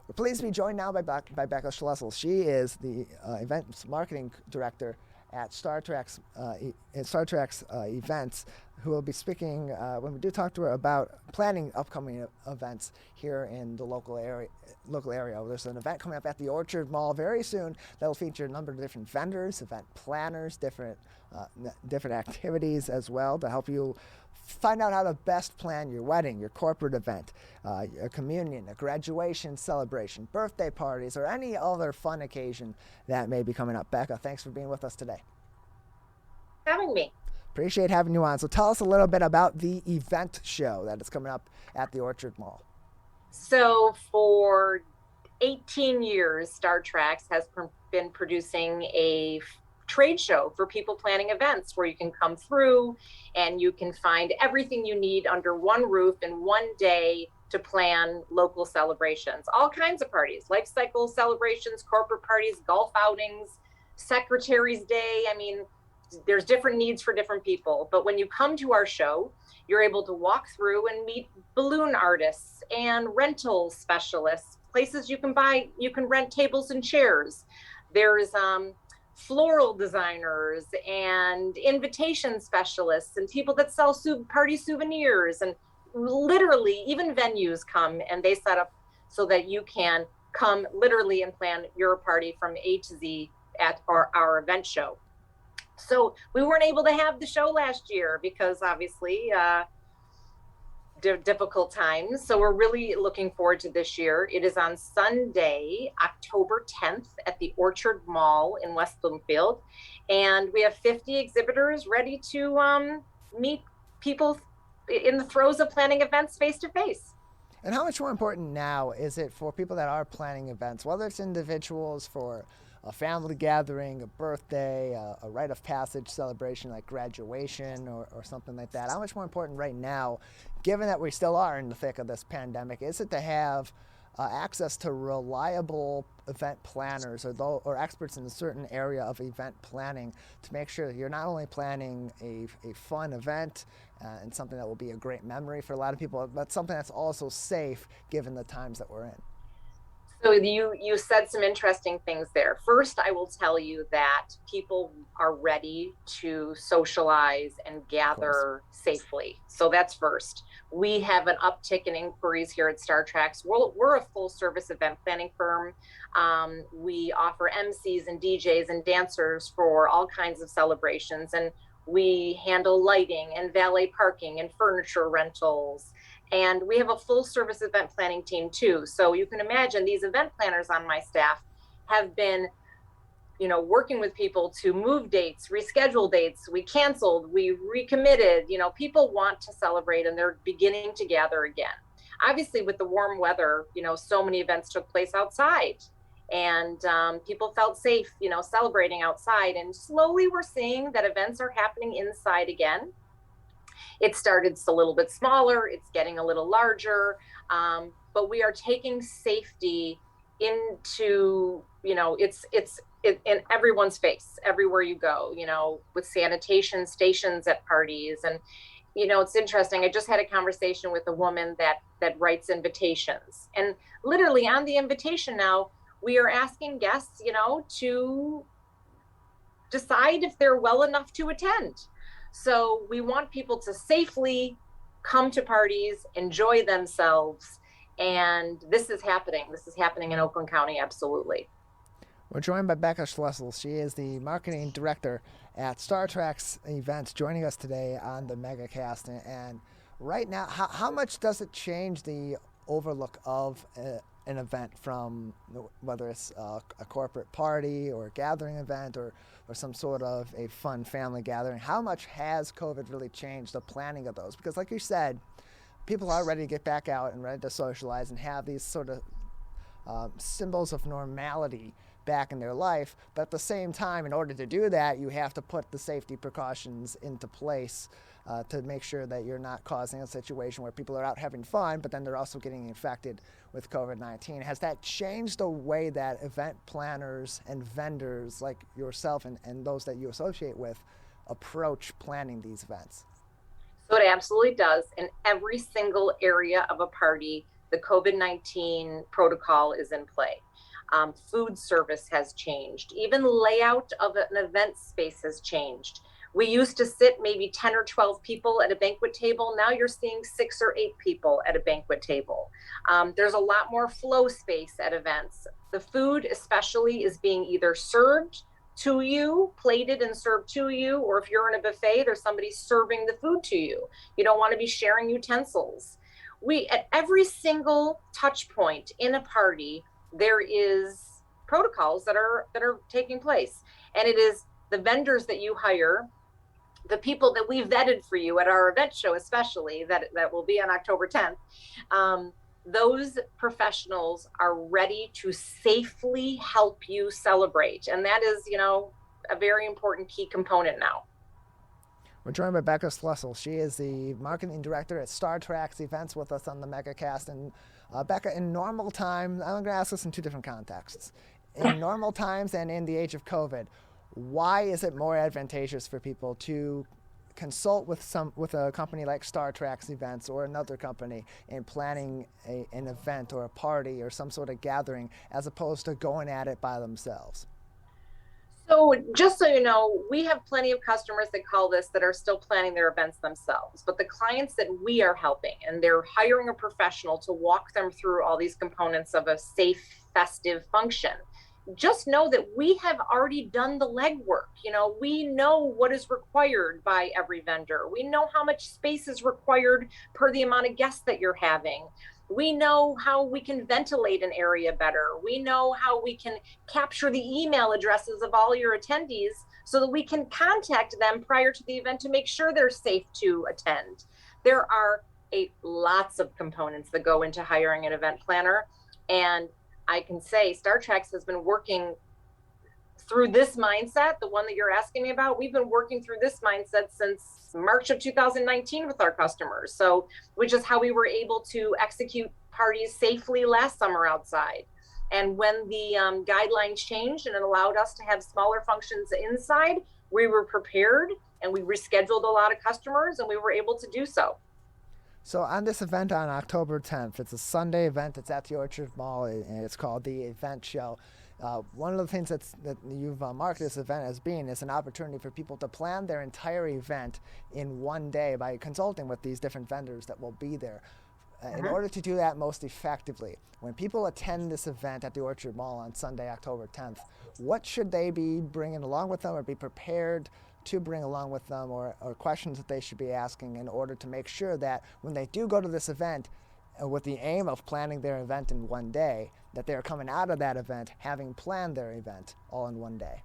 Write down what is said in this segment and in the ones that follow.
We're pleased to be joined now by Becca Schlussel. She is the events marketing director at Trax events, who will be speaking when we do talk to her about planning upcoming events here in the local area. There's an event coming up at the Orchard Mall very soon that will feature a number of different vendors, event planners, different activities as well to help you find out how to best plan your wedding, your corporate event, a communion, a graduation celebration, birthday parties, or any other fun occasion that may be coming up. Becca, thanks for being with us today. Having me. Appreciate having you on. So tell us a little bit about the event show that is coming up at the Orchard Mall. So for 18 years, Trax has been producing a trade show for people planning events where you can come through and you can find everything you need under one roof in one day to plan local celebrations, all kinds of parties, life cycle celebrations, corporate parties, golf outings, Secretary's Day. I mean, there's different needs for different people. But when you come to our show, you're able to walk through and meet balloon artists and rental specialists, places you can rent tables and chairs. There's floral designers and invitation specialists and people that sell party souvenirs, and literally even venues come and they set up so that you can come literally and plan your party from A to Z at our event show. So we weren't able to have the show last year because obviously difficult times. So we're really looking forward to this year. It is on Sunday, October 10th at the Orchard Mall in West Bloomfield. And we have 50 exhibitors ready to meet people in the throes of planning events face to face. And how much more important now is it for people that are planning events, whether it's individuals for a family gathering, a birthday, a rite of passage celebration like graduation or something like that? How much more important right now, given that we still are in the thick of this pandemic, is it to have access to reliable event planners or experts in a certain area of event planning to make sure that you're not only planning a fun event and something that will be a great memory for a lot of people, but something that's also safe given the times that we're in? So you said some interesting things there. First, I will tell you that people are ready to socialize and gather safely. So that's first. We have an uptick in inquiries here at Trax. We're a full service event planning firm. We offer MCs and DJs and dancers for all kinds of celebrations. And we handle lighting and valet parking and furniture rentals. And we have a full service event planning team too. So you can imagine these event planners on my staff have been, working with people to move dates, reschedule dates. We canceled, we recommitted. People want to celebrate and they're beginning to gather again. Obviously with the warm weather, so many events took place outside and people felt safe, celebrating outside. And slowly we're seeing that events are happening inside again. It started a little bit smaller, it's getting a little larger, but we are taking safety into, it's in everyone's face, everywhere you go, with sanitation stations at parties. And, it's interesting. I just had a conversation with a woman that writes invitations. And literally on the invitation now, we are asking guests, to decide if they're well enough to attend. So we want people to safely come to parties, enjoy themselves, and this is happening. This is happening in Oakland County, absolutely. We're joined by Becca Schlussel. She is the marketing director at Trax events, joining us today on the MegaCast. And right now, how much does it change the overlook of an event from whether it's a corporate party or a gathering event or some sort of a fun family gathering? How much has COVID really changed the planning of those? Because like you said, people are ready to get back out and ready to socialize and have these sort of symbols of normality back in their life. But at the same time, in order to do that, you have to put the safety precautions into place to make sure that you're not causing a situation where people are out having fun, but then they're also getting infected with COVID-19. Has that changed the way that event planners and vendors like yourself and those that you associate with approach planning these events? So it absolutely does. In every single area of a party, the COVID-19 protocol is in play. Food service has changed. Even layout of an event space has changed. We used to sit maybe 10 or 12 people at a banquet table. Now you're seeing 6 or 8 people at a banquet table. There's a lot more flow space at events. The food especially is being either served to you, plated and served to you, or if you're in a buffet, there's somebody serving the food to you. You don't want to be sharing utensils. At every single touch point in a party, there is protocols that are taking place. And it is the vendors that you hire, the people that we vetted for you at our event show, especially that will be on October 10th. Those professionals are ready to safely help you celebrate. And that is, a very important key component now. We're joined by Becca Schlussel. She is the marketing director at Trax Events with us on the MegaCast. And Becca, in normal times, I'm going to ask this in two different contexts. In normal times and in the age of COVID, why is it more advantageous for people to consult with a company like Trax Events or another company in planning an event or a party or some sort of gathering as opposed to going at it by themselves? So just so you know, we have plenty of customers that call this that are still planning their events themselves. But the clients that we are helping, and they're hiring a professional to walk them through all these components of a safe, festive function, just know that we have already done the legwork. We know what is required by every vendor. We know how much space is required per the amount of guests that you're having. We know how we can ventilate an area better. We know how we can capture the email addresses of all your attendees so that we can contact them prior to the event to make sure they're safe to attend. There are lots of components that go into hiring an event planner. And I can say Trax has been working through this mindset, the one that you're asking me about. We've been working through this mindset since March of 2019 with our customers. So, which is how we were able to execute parties safely last summer outside. And when the guidelines changed and it allowed us to have smaller functions inside, we were prepared and we rescheduled a lot of customers and we were able to do so. So on this event on October 10th, it's a Sunday event. It's at the Orchard Mall, and it's called the Event Show. One of the things that you've marketed this event as being is an opportunity for people to plan their entire event in one day by consulting with these different vendors that will be there. In order to do that most effectively, when people attend this event at the Orchard Mall on Sunday, October 10th, what should they be bringing along with them or be prepared to bring along with them, or questions that they should be asking in order to make sure that when they do go to this event with the aim of planning their event in one day, that they're coming out of that event having planned their event all in one day?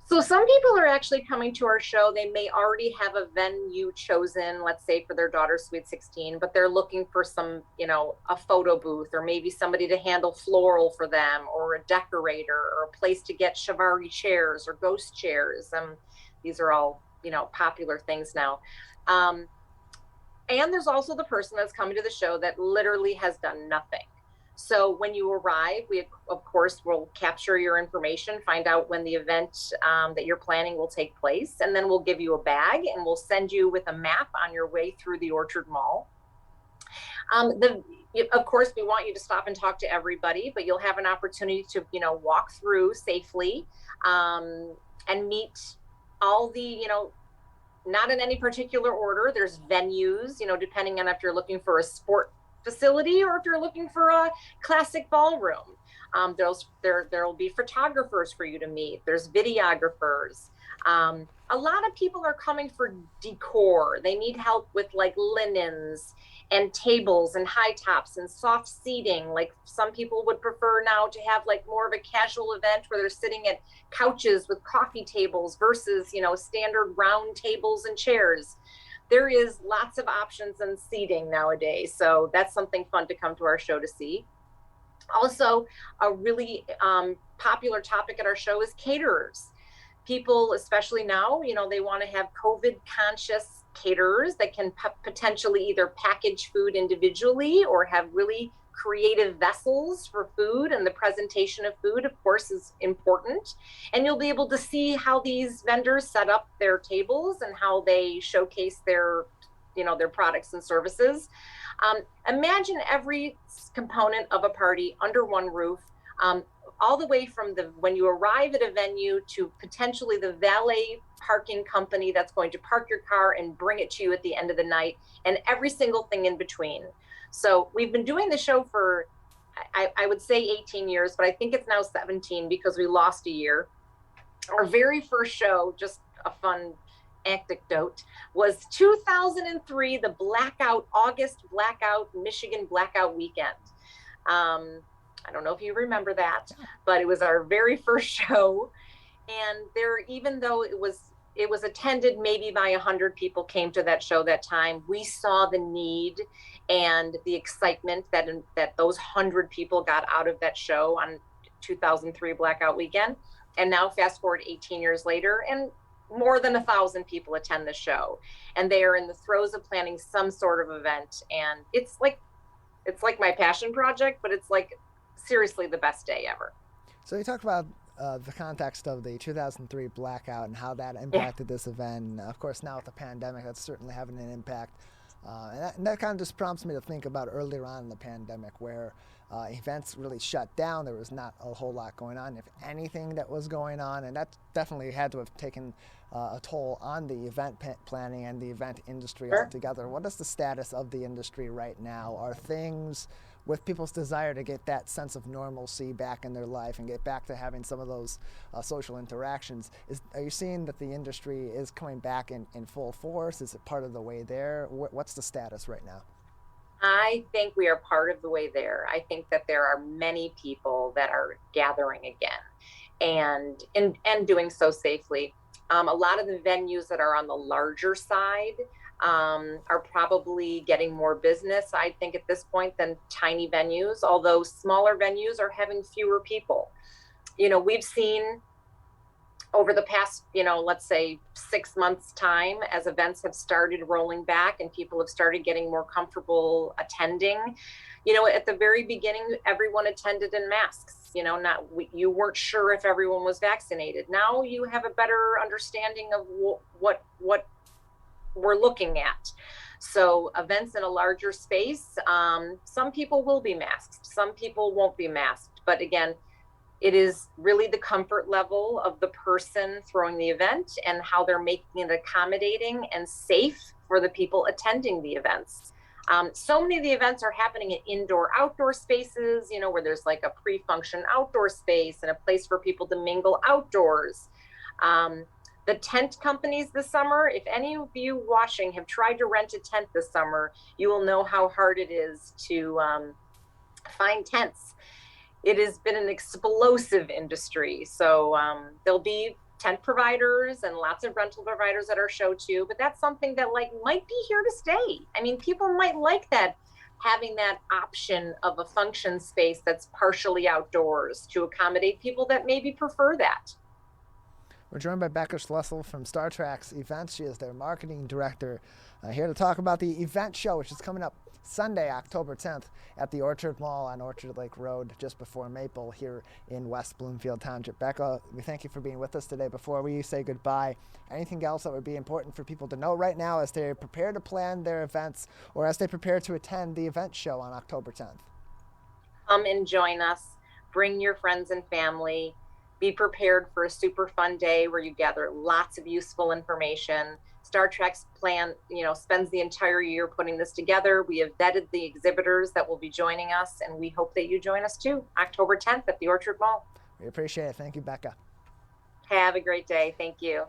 So some people are actually coming to our show. They may already have a venue chosen, let's say for their daughter's Sweet 16, but they're looking for some, a photo booth or maybe somebody to handle floral for them or a decorator or a place to get Chiavari chairs or ghost chairs. These are all, popular things now. And there's also the person that's coming to the show that literally has done nothing. So when you arrive, we, of course, will capture your information, find out when the event that you're planning will take place, and then we'll give you a bag and we'll send you with a map on your way through the Orchard Mall. Of course, we want you to stop and talk to everybody, but you'll have an opportunity to, walk through safely and meet all the, not in any particular order. There's venues, depending on if you're looking for a sport facility or if you're looking for a classic ballroom. There'll be photographers for you to meet. There's videographers. A lot of people are coming for decor. They need help with like linens and tables and high tops and soft seating. Like some people would prefer now to have like more of a casual event where they're sitting at couches with coffee tables versus, standard round tables and chairs. There is lots of options in seating nowadays. So that's something fun to come to our show to see. Also, a really popular topic at our show is caterers. People, especially now, they want to have COVID conscious caterers that can potentially either package food individually or have really creative vessels for food, and the presentation of food, of course, is important. And you'll be able to see how these vendors set up their tables and how they showcase their their products and services. Imagine every component of a party under one roof, all the way from when you arrive at a venue to potentially the valet parking company that's going to park your car and bring it to you at the end of the night, and every single thing in between. So we've been doing the show for, I would say 18 years, but I think it's now 17 because we lost a year. Our very first show, just a fun anecdote, was 2003, the August blackout, Michigan blackout weekend. I don't know if you remember that, but it was our very first show. And even though it was attended maybe by 100 people came to that show that time, we saw the need and the excitement that those 100 people got out of that show on 2003 blackout weekend. And now fast forward 18 years later, and more than 1,000 people attend the show, and they are in the throes of planning some sort of event. And it's like my passion project, but it's like seriously the best day ever. So you talked about the context of the 2003 blackout and how that impacted this event. Of course, now with the pandemic, that's certainly having an impact. And that kind of just prompts me to think about earlier on in the pandemic where events really shut down. There was not a whole lot going on, if anything, that was going on. And that definitely had to have taken a toll on the event planning and the event industry altogether. What is the status of the industry right now? Are things, with people's desire to get that sense of normalcy back in their life and get back to having some of those social interactions, are you seeing that the industry is coming back in full force? Is it part of the way there? What's the status right now? I think we are part of the way there. I think that there are many people that are gathering again and doing so safely. A lot of the venues that are on the larger side are probably getting more business, I think, at this point than tiny venues, although smaller venues are having fewer people. We've seen over the past, let's say 6 months time, as events have started rolling back and people have started getting more comfortable attending. At the very beginning, everyone attended in masks. You weren't sure if everyone was vaccinated. Now you have a better understanding of what we're looking at. So events in a larger space, some people will be masked, some people won't be masked. But again, it is really the comfort level of the person throwing the event and how they're making it accommodating and safe for the people attending the events. So many of the events are happening in indoor-outdoor spaces, where there's like a pre-function outdoor space and a place for people to mingle outdoors. The tent companies this summer, if any of you watching have tried to rent a tent this summer, you will know how hard it is to find tents. It has been an explosive industry. So there'll be tent providers and lots of rental providers at our show too, but that's something that might be here to stay. I mean, people might like that, having that option of a function space that's partially outdoors to accommodate people that maybe prefer that. We're joined by Becca Schlussel from Trax Events. She is their marketing director, here to talk about the event show, which is coming up Sunday, October 10th at the Orchard Mall on Orchard Lake Road, just before Maple here in West Bloomfield Township. Becca, we thank you for being with us today. Before we say goodbye, anything else that would be important for people to know right now as they prepare to plan their events or as they prepare to attend the event show on October 10th? Come and join us. Bring your friends and family. Be prepared for a super fun day where you gather lots of useful information. Trax spends the entire year putting this together. We have vetted the exhibitors that will be joining us, and we hope that you join us too, October 10th at the Orchard Mall. We appreciate it. Thank you, Becca. Have a great day. Thank you.